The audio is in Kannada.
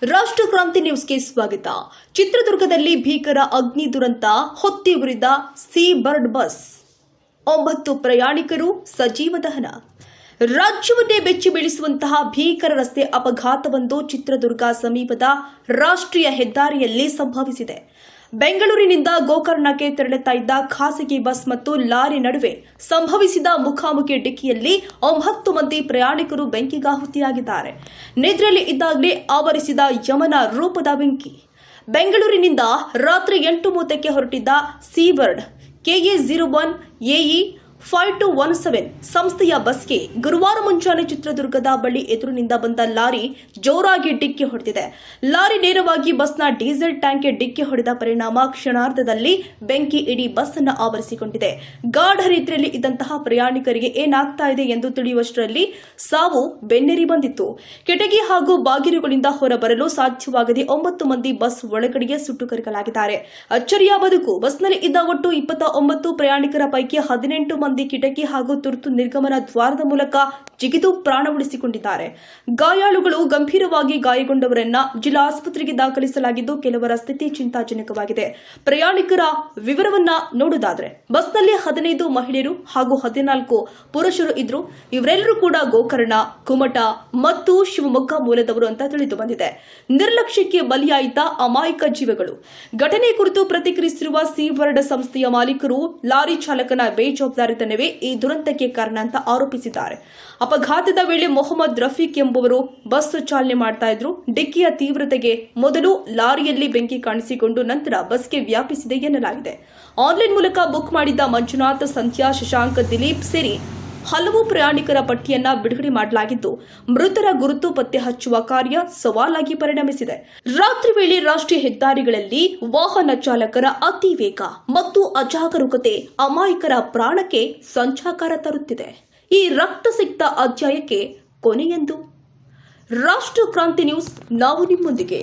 ರಾಷ್ಟ್ರ ಕ್ರಾಂತಿ ನ್ಯೂಸ್ಗೆ ಸ್ವಾಗತ. ಚಿತ್ರದುರ್ಗದಲ್ಲಿ ಭೀಕರ ಅಗ್ನಿ ದುರಂತ, ಹೊತ್ತಿ ಉರಿದ ಸೀ ಬರ್ಡ್ ಬಸ್, 9 ಪ್ರಯಾಣಿಕರು ಸಜೀವ ದಹನ. ರಾಜ್ಯವನ್ನೇ ಬೆಚ್ಚಿ ಬೀಳಿಸುವಂತಹ ಭೀಕರ ರಸ್ತೆ ಅಪಘಾತವೊಂದು ಚಿತ್ರದುರ್ಗ ಸಮೀಪದ ರಾಷ್ಟ್ರೀಯ ಹೆದ್ದಾರಿಯಲ್ಲಿ ಸಂಭವಿಸಿದೆ. ಬೆಂಗಳೂರಿನಿಂದ ಗೋಕರ್ಣಕ್ಕೆ ತೆರಳುತ್ತಾ ಇದ್ದ ಖಾಸಗಿ ಬಸ್ ಮತ್ತು ಲಾರಿ ನಡುವೆ ಸಂಭವಿಸಿದ ಮುಖಾಮುಖಿ ಡಿಕ್ಕಿಯಲ್ಲಿ 9 ಮಂದಿ ಪ್ರಯಾಣಿಕರು ಬೆಂಕಿಗಾಹುತಿಯಾಗಿದ್ದಾರೆ. ನಿದ್ರೆಯಲ್ಲಿ ಇದ್ದಾಗಲೇ ಆವರಿಸಿದ ಯಮನ ರೂಪದ ಬೆಂಕಿ. ಬೆಂಗಳೂರಿನಿಂದ ರಾತ್ರಿ 8:30ಕ್ಕೆ ಹೊರಟಿದ್ದ ಸೀಬರ್ಡ್ KA01 AE 5217 ಸಂಸ್ಥೆಯ ಬಸ್ಗೆ ಗುರುವಾರ ಮುಂಜಾನೆ ಚಿತ್ರದುರ್ಗದ ಬಳಿ ಎದುರಿನಿಂದ ಬಂದ ಲಾರಿ ಜೋರಾಗಿ ಡಿಕ್ಕಿ ಹೊಡೆದಿದೆ. ಲಾರಿ ನೇರವಾಗಿ ಬಸ್ನ ಡೀಸೆಲ್ ಟ್ಯಾಂಕ್ಗೆ ಡಿಕ್ಕಿ ಹೊಡೆದ ಪರಿಣಾಮ ಕ್ಷಣಾರ್ಧದಲ್ಲಿ ಬೆಂಕಿ ಇಡೀ ಬಸ್ ಅನ್ನು ಆವರಿಸಿಕೊಂಡಿದೆ. ಗಾಢ ನಿದ್ರೆಯಲ್ಲಿ ಇದ್ದಂತಹ ಪ್ರಯಾಣಿಕರಿಗೆ ಏನಾಗ್ತಾ ಇದೆ ಎಂದು ತಿಳಿಯುವಷ್ಟರಲ್ಲಿ ಸಾವು ಬೆನ್ನೇರಿ ಬಂದಿತ್ತು. ಕಿಟಕಿ ಹಾಗೂ ಬಾಗಿಲುಗಳಿಂದ ಹೊರಬರಲು ಸಾಧ್ಯವಾಗದೆ 9 ಮಂದಿ ಬಸ್ ಒಳಗಡೆಗೆ ಸುಟ್ಟು ಕರಕಲಾಗಿದ್ದಾರೆ. ಅಚ್ಚರಿಯ ಬದುಕು. ಬಸ್ನಲ್ಲಿ ಇದ್ದ ಒಟ್ಟು 29 ಪ್ರಯಾಣಿಕರ ಪೈಕಿ 18 ಮಂದಿ ಕಿಟಕಿ ಹಾಗೂ ತುರ್ತು ನಿರ್ಗಮನ ದ್ವಾರದ ಮೂಲಕ ಜಿಗಿದು ಪ್ರಾಣ ಉಳಿಸಿಕೊಂಡಿದ್ದಾರೆ. ಗಾಯಾಳುಗಳು ಗಂಭೀರವಾಗಿ ಗಾಯಗೊಂಡವರನ್ನ ಜಿಲ್ಲಾ ಆಸ್ಪತ್ರೆಗೆ ದಾಖಲಿಸಲಾಗಿದ್ದು, ಕೆಲವರ ಸ್ಥಿತಿ ಚಿಂತಾಜನಕವಾಗಿದೆ. ಪ್ರಯಾಣಿಕರ ವಿವರವನ್ನ ನೋಡುವುದಾದ್ರೆ, ಬಸ್ನಲ್ಲಿ 15 ಮಹಿಳೆಯರು ಹಾಗೂ 14 ಪುರುಷರು ಇದ್ರು. ಇವರೆಲ್ಲರೂ ಕೂಡ ಗೋಕರ್ಣ, ಕುಮಟ ಮತ್ತು ಶಿವಮೊಗ್ಗ ಮೂಲದವರು ಅಂತ ತಿಳಿದು ಬಂದಿದೆ. ನಿರ್ಲಕ್ಷ್ಯಕ್ಕೆ ಬಲಿಯಾಯಿತ ಅಮಾಯಕ ಜೀವಗಳು. ಘಟನೆ ಕುರಿತು ಪ್ರತಿಕ್ರಿಯಿಸಿರುವ ಸೀಬರ್ಡ್ ಸಂಸ್ಥೆಯ ಮಾಲೀಕರು ಲಾರಿ ಚಾಲಕನ ಬೇಜವಾಬ್ದಾರಿತನವೇ ಈ ದುರಂತಕ್ಕೆ ಕಾರಣ ಅಂತ ಆರೋಪಿಸಿದ್ದಾರೆ. ಅಪಘಾತದ ವೇಳೆ ಮೊಹಮ್ಮದ್ ರಫೀಕ್ ಎಂಬುವರು ಬಸ್ ಚಾಲನೆ ಮಾಡ್ತಾ ಇದ್ರು. ಡಿಕ್ಕಿಯ ತೀವ್ರತೆಗೆ ಮೊದಲು ಲಾರಿಯಲ್ಲಿ ಬೆಂಕಿ ಕಾಣಿಸಿಕೊಂಡು ನಂತರ ಬಸ್ಗೆ ವ್ಯಾಪಿಸಿದೆ ಎನ್ನಲಾಗಿದೆ. ಆನ್ಲೈನ್ ಮೂಲಕ ಬುಕ್ ಮಾಡಿದ್ದ ಮಂಜುನಾಥ್, ಸಂಧ್ಯಾ, ಶಶಾಂಕ್, ದಿಲೀಪ್ ಸೇರಿ ಹಲವು ಪ್ರಯಾಣಿಕರ ಪಟ್ಟಿಯನ್ನ ಬಿಡುಗಡೆ ಮಾಡಲಾಗಿದ್ದು, ಮೃತರ ಗುರುತು ಪತ್ತೆ ಹಚ್ಚುವ ಕಾರ್ಯ ಸವಾಲಾಗಿ ಪರಿಣಮಿಸಿದೆ. ರಾತ್ರಿ ವೇಳೆ ರಾಷ್ಟ್ರೀಯ ಹೆದ್ದಾರಿಗಳಲ್ಲಿ ವಾಹನ ಚಾಲಕರ ಅತಿ ವೇಗ ಮತ್ತು ಅಜಾಗರೂಕತೆ ಅಮಾಯಕರ ಪ್ರಾಣಕ್ಕೆ ಸಂಚಕಾರ ತರುತ್ತಿದೆ. ಈ ರಕ್ತಸಿಕ್ತ ಅಧ್ಯಾಯಕ್ಕೆ ಕೊನೆಯೆಂದು. ರಾಷ್ಟ್ರ ಕ್ರಾಂತಿ ನ್ಯೂಸ್, ನಾವು ನಿಮ್ಮೊಂದಿಗೆ.